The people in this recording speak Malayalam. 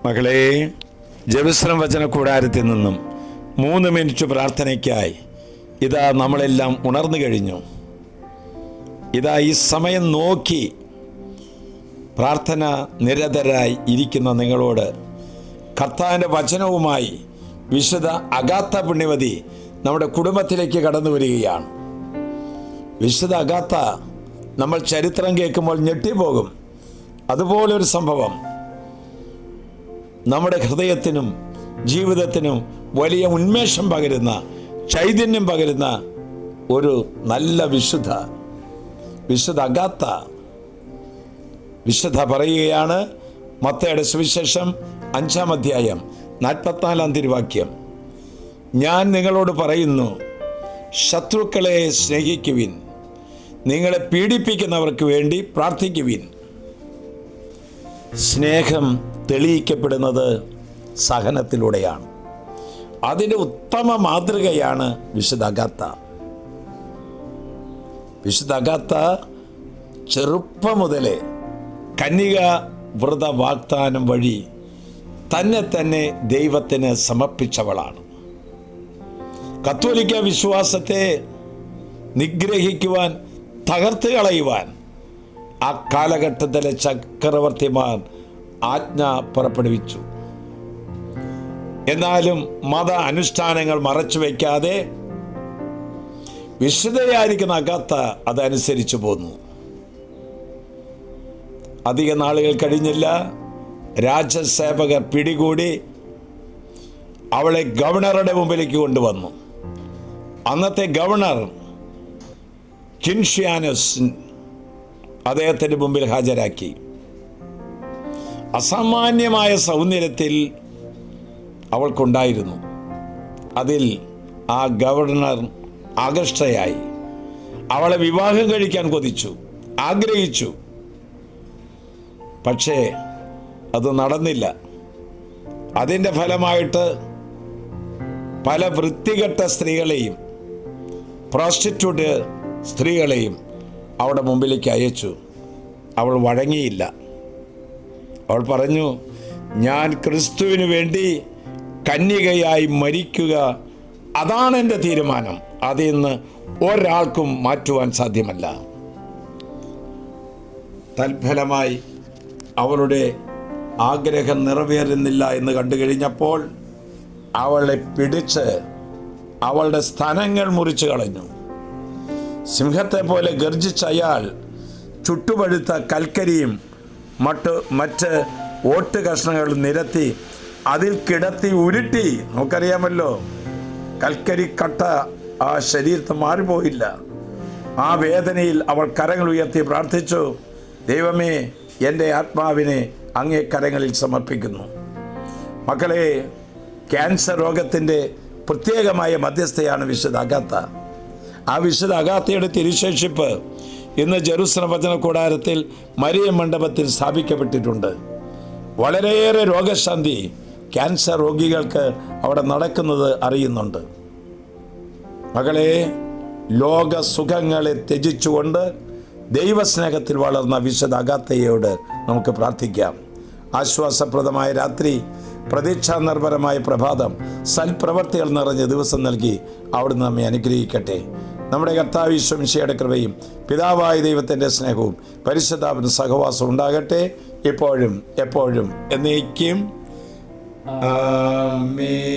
മകളെ, ജെറുസലേം വചന കൂടാരത്തിൽ നിന്നും 3 മിനിറ്റ് പ്രാർത്ഥനയ്ക്കായി ഇതാ നമ്മളെല്ലാം ഉണർന്നു കഴിഞ്ഞു. ഇതാ ഈ സമയം നോക്കി പ്രാർത്ഥന നിരതരായി ഇരിക്കുന്ന നിങ്ങളോട് കർത്താവിൻ്റെ വചനവുമായി വിശുദ്ധ അഗാത്ത പുണ്യവതി നമ്മുടെ കുടുംബത്തിലേക്ക് കടന്നു വരികയാണ്. വിശുദ്ധ അഗാത്ത നമ്മൾ ചരിത്രം കേൾക്കുമ്പോൾ ഞെട്ടിപ്പോകും. അതുപോലൊരു സംഭവം നമ്മുടെ ഹൃദയത്തിനും ജീവിതത്തിനും വലിയ ഉന്മേഷം പകരുന്ന, ചൈതന്യം പകരുന്ന ഒരു നല്ല വിശുദ്ധ അഗാത്ത. വിശുദ്ധ പറയുകയാണ്, മത്തായിയുടെ സുവിശേഷം 5-ാം അധ്യായം 44-ാം തിരുവാക്യം, ഞാൻ നിങ്ങളോട് പറയുന്നു, ശത്രുക്കളെ സ്നേഹിക്കുവിൻ, നിങ്ങളെ പീഡിപ്പിക്കുന്നവർക്ക് വേണ്ടി പ്രാർത്ഥിക്കുവിൻ. സ്നേഹം തെളിയിക്കപ്പെടുന്നത് സഹനത്തിലൂടെയാണ്. അതിൻ്റെ ഉത്തമ മാതൃകയാണ് വിശുദ്ധ അഗാത്ത. വിശുദ്ധ അഗാത്ത ചെറുപ്പം മുതലേ കന്യക വ്രത വാഗ്ദാനം വഴി തന്നെ ദൈവത്തിന് സമർപ്പിച്ചവളാണ്. കത്തോലിക്ക വിശ്വാസത്തെ നിഗ്രഹിക്കുവാൻ, തകർത്ത് കളയുവാൻ ആ കാലഘട്ടത്തിലെ ചക്രവർത്തിമാർ ആജ്ഞ പുറപ്പെടുവിച്ചു. എന്നാലും മത അനുഷ്ഠാനങ്ങൾ മറച്ചു വയ്ക്കാതെ വിശുദ്ധയായിരിക്കുന്ന അഗാത്ത അതനുസരിച്ചു പോന്നു. അധിക നാളുകൾ കഴിഞ്ഞില്ല, രാജസേവകർ പിടികൂടി അവളെ ഗവർണറുടെ മുമ്പിലേക്ക് കൊണ്ടുവന്നു. അന്നത്തെ ഗവർണർ കിൻഷ്യാനസ് അദ്ദേഹത്തിൻ്റെ മുമ്പിൽ ഹാജരാക്കി. അസാമാന്യമായ സൗന്ദര്യത്തിൽ അവൾക്കുണ്ടായിരുന്നു. അതിൽ ആ ഗവർണർ ആകർഷ്ടയായി. അവളെ വിവാഹം കഴിക്കാൻ കൊതിച്ചു, ആഗ്രഹിച്ചു. പക്ഷേ അത് നടന്നില്ല. അതിൻ്റെ ഫലമായിട്ട് പല വൃത്തികെട്ട സ്ത്രീകളെയും, പ്രോസ്റ്റിറ്റ്യൂട്ട് സ്ത്രീകളെയും അവിടെ മുമ്പിലേക്ക് അയച്ചു. അവൾ വഴങ്ങിയില്ല. അവൾ പറഞ്ഞു, ഞാൻ ക്രിസ്തുവിന് വേണ്ടി കന്യകയായി മരിക്കുക, അതാണ് എൻ്റെ തീരുമാനം. അതിൽ നിന്ന് ഒരാൾക്കും മാറ്റുവാൻ സാധ്യമല്ല. തൽഫലമായി അവളുടെ ആഗ്രഹം നിറവേറുന്നില്ല എന്ന് കണ്ടു കഴിഞ്ഞപ്പോൾ അവളെ പിടിച്ച് അവളുടെ സ്തനങ്ങൾ മുറിച്ചു കളഞ്ഞു. സിംഹത്തെ പോലെ ഗർജിച്ച അയാൾ ചുട്ടുപഴുത്ത കൽക്കരിയും മറ്റ് ഓട്ട് കഷ്ണങ്ങൾ നിരത്തി അതിൽ കിടത്തി ഉരുട്ടി. നമുക്കറിയാമല്ലോ, കൽക്കരി കട്ട ആ ശരീരത്തിൽ മാറിപ്പോയില്ല. ആ വേദനയിൽ അവൾ കരങ്ങൾ ഉയർത്തി പ്രാർത്ഥിച്ചു, ദൈവമേ, എൻ്റെ ആത്മാവിനെ അങ്ങേ കരങ്ങളിൽ സമർപ്പിക്കുന്നു. മക്കളെ, ക്യാൻസർ രോഗത്തിൻ്റെ പ്രത്യേകമായ മധ്യസ്ഥയാണ് വിശുദ്ധ അഗാത്ത. ആ വിശുദ്ധ അഗാത്തയുടെ തിരുശേഷിപ്പ് ഇന്ന് ജെറുസലേം വചന കൂടാരത്തിൽ മരിയം മണ്ഡപത്തിൽ സ്ഥാപിക്കപ്പെട്ടിട്ടുണ്ട്. വളരെയേറെ രോഗശാന്തി ക്യാൻസർ രോഗികൾക്ക് അവിടെ നടക്കുന്നത് അറിയുന്നുണ്ട്. മകളെ, ലോക സുഖങ്ങളെ ത്യജിച്ചുകൊണ്ട് ദൈവസ്നേഹത്തിൽ വളർന്ന വിശുദ്ധ അഗാത്തയോട് നമുക്ക് പ്രാർത്ഥിക്കാം. ആശ്വാസപ്രദമായ രാത്രി, പ്രതീക്ഷാ നിർഭരമായ പ്രഭാതം, സൽപ്രവർത്തികൾ നിറഞ്ഞ ദിവസം നൽകി അവിടുന്ന് നമ്മെ അനുഗ്രഹിക്കട്ടെ. നമ്മുടെ കർത്താവ് യേശു മിശിഹായുടെ കൃപയും പിതാവായ ദൈവത്തിൻ്റെ സ്നേഹവും പരിശുദ്ധാത്മാവിന്റെ സഹവാസവും ഉണ്ടാകട്ടെ, ഇപ്പോഴും എപ്പോഴും എന്നേക്കും. ആമേൻ.